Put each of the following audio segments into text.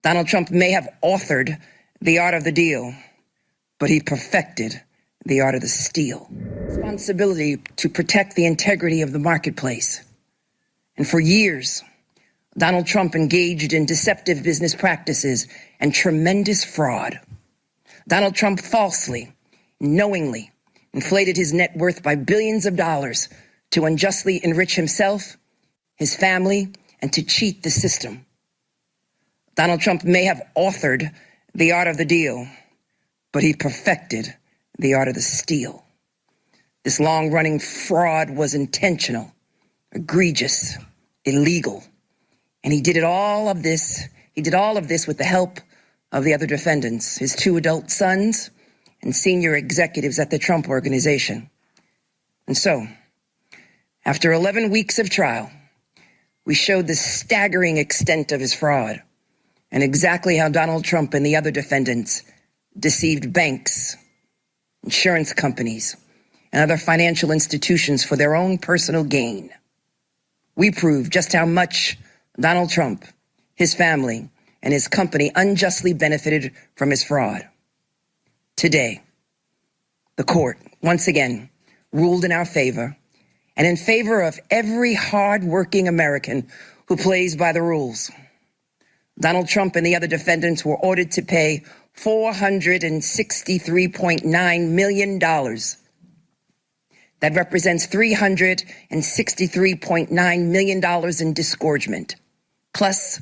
Donald Trump may have authored the art of the deal, but he perfected the art of the steal. Responsibility to protect the integrity of the marketplace. And for years, Donald Trump engaged in deceptive business practices and tremendous fraud. Donald Trump falsely, knowingly inflated his net worth by billions of dollars to unjustly enrich himself, his family, and to cheat the system. Donald Trump may have authored the art of the deal, but he perfected the art of the steal. This long-running fraud was intentional, egregious, illegal, and he did all of this with the help of the other defendants, his 2 adult sons and senior executives at the Trump Organization. And so, after 11 weeks of trial, we showed the staggering extent of his fraud and exactly how Donald Trump and the other defendants deceived banks, insurance companies, and other financial institutions for their own personal gain. We proved just how much Donald Trump, his family, and his company unjustly benefited from his fraud. Today, the court, once again, ruled in our favor and in favor of every hard-working American who plays by the rules. Donald Trump and the other defendants were ordered to pay $463.9 million. That represents $363.9 million in disgorgement, plus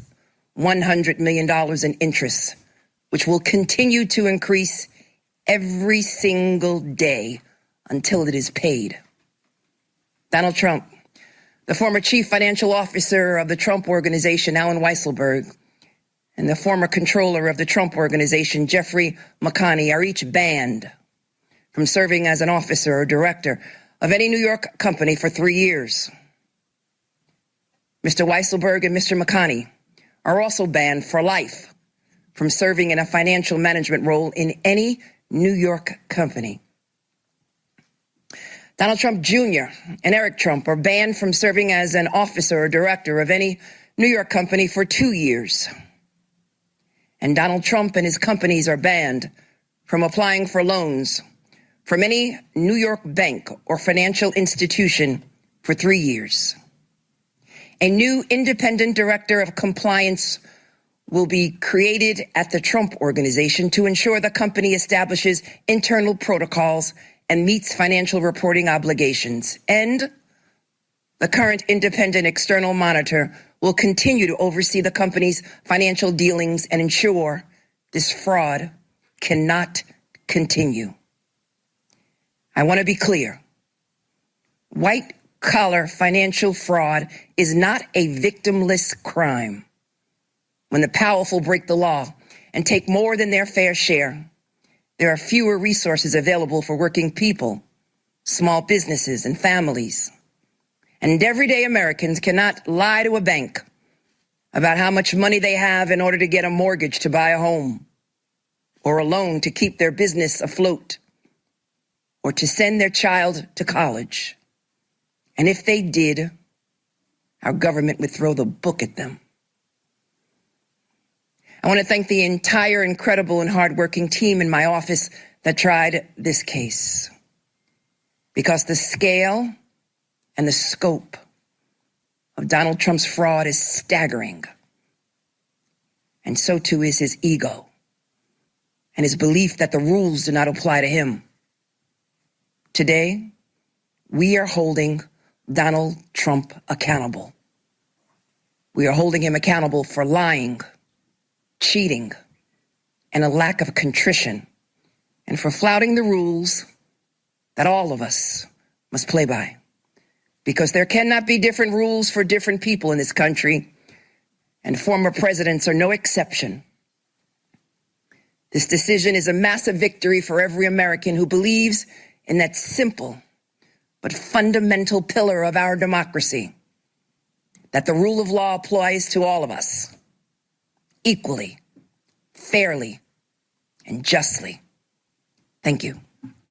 $100 million in interest, which will continue to increase every single day until it is paid. Donald Trump, the former chief financial officer of the Trump Organization, Alan Weisselberg, and the former controller of the Trump Organization, Jeffrey McConney, are each banned from serving as an officer or director of any New York company for 3 years. Mr. Weisselberg and Mr. McConney are also banned for life from serving in a financial management role in any New York company. Donald Trump Jr. and Eric Trump are banned from serving as an officer or director of any New York company for 2 years. And Donald Trump and his companies are banned from applying for loans from any New York bank or financial institution for 3 years. A new independent director of compliance will be created at the Trump Organization to ensure the company establishes internal protocols and meets financial reporting obligations. And the current independent external monitor will continue to oversee the company's financial dealings and ensure this fraud cannot continue. I want to be clear. White-collar financial fraud is not a victimless crime. When the powerful break the law and take more than their fair share, there are fewer resources available for working people, small businesses, and families. And everyday Americans cannot lie to a bank about how much money they have in order to get a mortgage to buy a home, or a loan to keep their business afloat, or to send their child to college. And if they did, our government would throw the book at them. I want to thank the entire incredible and hardworking team in my office that tried this case, because the scale and the scope of Donald Trump's fraud is staggering. And so too is his ego and his belief that the rules do not apply to him. Today, we are holding Donald Trump accountable. We are holding him accountable for lying, cheating, and a lack of contrition, and for flouting the rules that all of us must play by. Because there cannot be different rules for different people in this country, and former presidents are no exception. This decision is a massive victory for every American who believes in that simple but fundamental pillar of our democracy, that the rule of law applies to all of us, equally, fairly, and justly. Thank you.